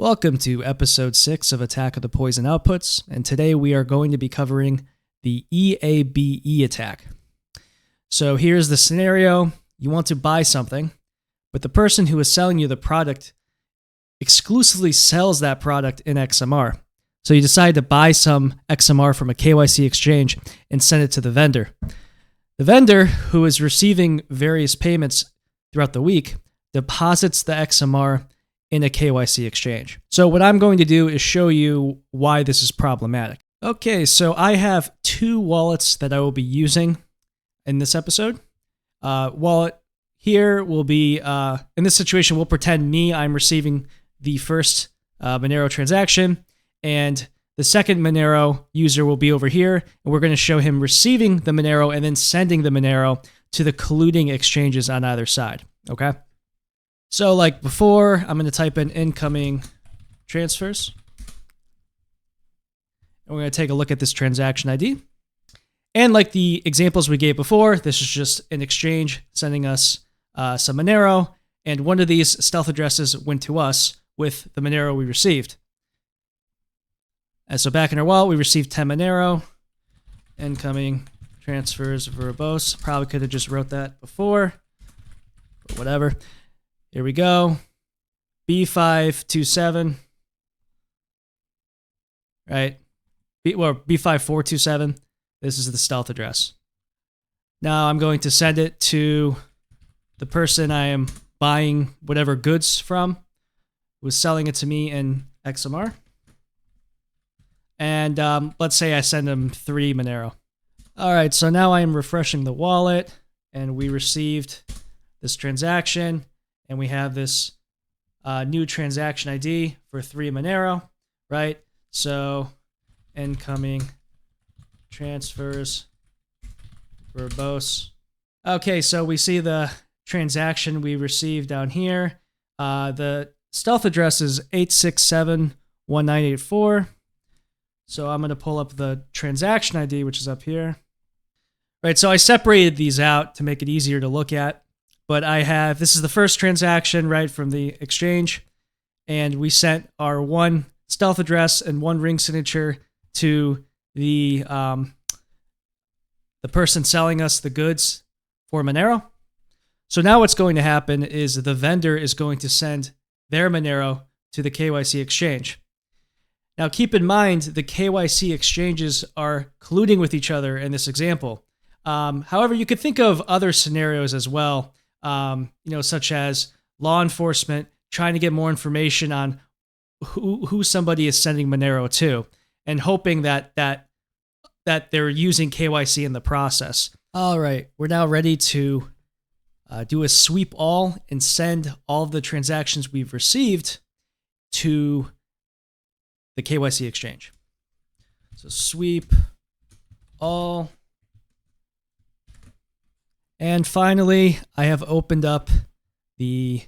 Welcome to episode 6 of Attack of the Poison Outputs, and today we are going to be covering the EABE attack. So here's the scenario. You want to buy something, but the person who is selling you the product exclusively sells that product in XMR. So you decide to buy some XMR from a KYC exchange and send it to the vendor. The vendor, who is receiving various payments throughout the week, deposits the XMR in a KYC exchange. So what I'm going to do is show you why this is problematic. Okay, so I have two wallets that I will be using in this episode. Wallet here will be, in this situation, we'll pretend I'm receiving the first Monero transaction, and the second Monero user will be over here, and we're going to show him receiving the Monero and then sending the Monero to the colluding exchanges on either side, okay? So like before, I'm going to type in incoming transfers. And we're going to take a look at this transaction ID. And like the examples we gave before, this is just an exchange sending us some Monero. And one of these stealth addresses went to us with the Monero we received. And so back in our wallet, we received 10 Monero. Incoming transfers verbose. Probably could have just wrote that before, but whatever. Here we go, B527, right? B5427, this is the stealth address. Now I'm going to send it to the person I am buying whatever goods from, who's selling it to me in XMR. And let's say I send them 3 Monero. All right, so now I am refreshing the wallet, and we received this transaction. And we have this new transaction ID for 3 Monero, right? So incoming transfers verbose. Okay, so we see the transaction we received down here. The stealth address is 8671984. So I'm going to pull up the transaction ID, which is up here. Right, so I separated these out to make it easier to look at. But this is the first transaction, right, from the exchange. And we sent our one stealth address and one ring signature to the person selling us the goods for Monero. So now what's going to happen is the vendor is going to send their Monero to the KYC exchange. Now keep in mind, the KYC exchanges are colluding with each other in this example. However, you could think of other scenarios as well. Such as law enforcement trying to get more information on who somebody is sending Monero to, and hoping that they're using KYC in the process. All right, we're now ready to do a sweep all and send all of the transactions we've received to the KYC exchange. So sweep all. And finally, I have opened up the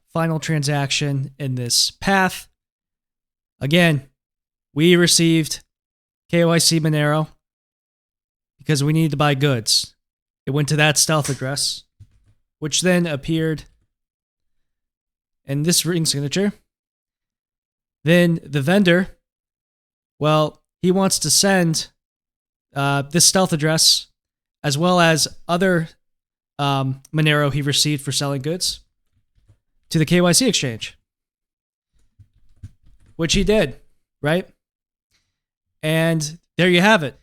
final transaction in this path. Again, we received KYC Monero because we needed to buy goods. It went to that stealth address, which then appeared in this ring signature. Then the vendor, well, he wants to send this stealth address as well as other Monero he received for selling goods to the KYC exchange, which he did, right? And there you have it.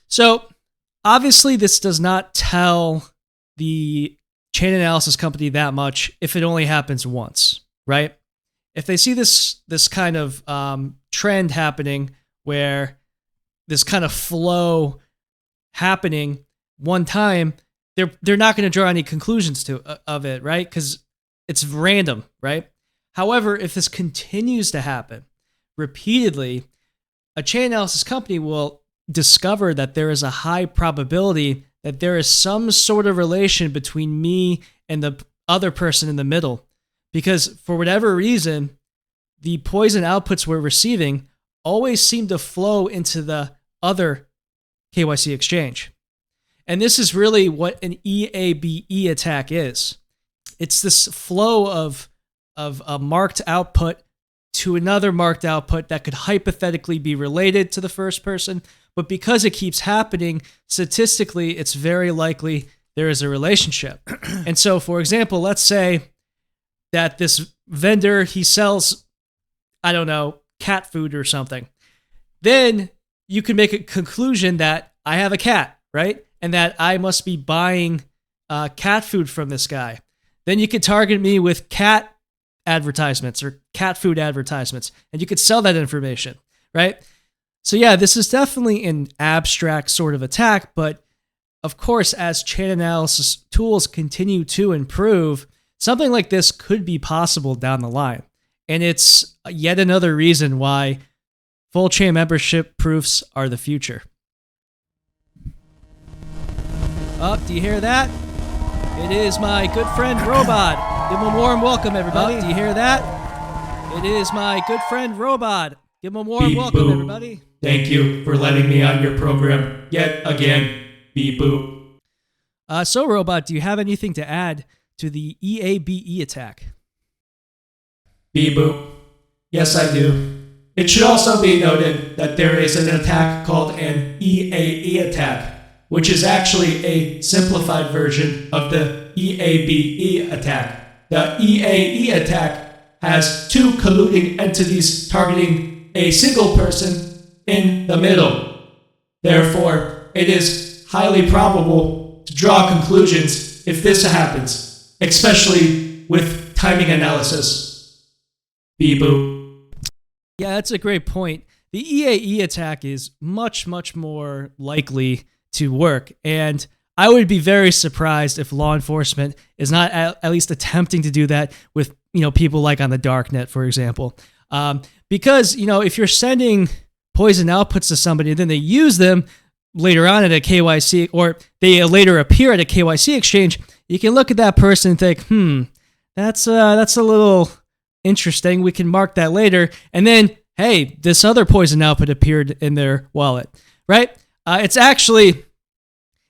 So obviously this does not tell the chain analysis company that much if it only happens once, right? If they see this kind of trend happening where this kind of flow happening one time, they're not going to draw any conclusions of it, right? Because it's random, right? However, if this continues to happen repeatedly, a chain analysis company will discover that there is a high probability that there is some sort of relation between me and the other person in the middle. Because for whatever reason, the poison outputs we're receiving always seem to flow into the other KYC exchange. And this is really what an EABE attack is. It's this flow of a marked output to another marked output that could hypothetically be related to the first person. But because it keeps happening, statistically, it's very likely there is a relationship. And so, for example, let's say that this vendor, he sells, I don't know, cat food or something. Then you can make a conclusion that I have a cat, right? And that I must be buying cat food from this guy. Then you could target me with cat advertisements or cat food advertisements, and you could sell that information, right? So yeah, this is definitely an abstract sort of attack, but of course, as chain analysis tools continue to improve, something like this could be possible down the line. And it's yet another reason why full chain membership proofs are the future. Oh, do you hear that? It is my good friend Robot. Give him a warm welcome, everybody. Do you hear that? It is my good friend Robot. Give him a warm welcome, everybody. Thank you for letting me on your program yet again. Beep boop. So, Robot, do you have anything to add to the EABE attack? Beep boop. Yes, I do. It should also be noted that there is an attack called an EAE attack, which is actually a simplified version of the EABE attack. The EAE attack has two colluding entities targeting a single person in the middle. Therefore, it is highly probable to draw conclusions if this happens, especially with timing analysis. Beep boop. Yeah, that's a great point. The EAE attack is much, much more likely to work, and I would be very surprised if law enforcement is not at least attempting to do that with people like on the darknet, for example. Because if you're sending poison outputs to somebody and then they use them later on at a KYC, or they later appear at a KYC exchange, you can look at that person and think, that's a little interesting. We can mark that later. And then, hey, this other poison output appeared in their wallet, right?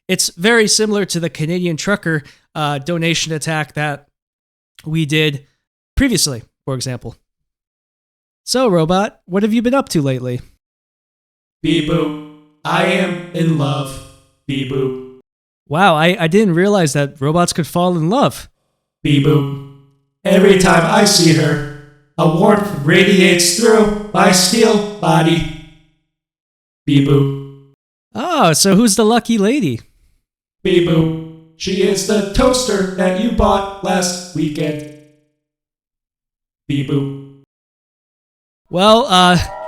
It's very similar to the Canadian trucker donation attack that we did previously, for example. So, Robot, what have you been up to lately? Beep boop. I am in love. Beep boop. Wow, I didn't realize that robots could fall in love. Beep boop. Every time I see her, a warmth radiates through my steel body. Beep boop. Oh, so who's the lucky lady? Beep boop. She is the toaster that you bought last weekend. Beep boop. Well,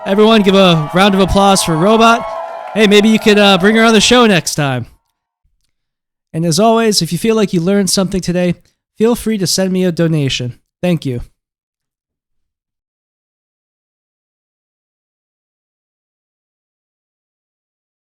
everyone give a round of applause for Robot. Hey, maybe you could bring her on the show next time. And as always, if you feel like you learned something today, feel free to send me a donation. Thank you.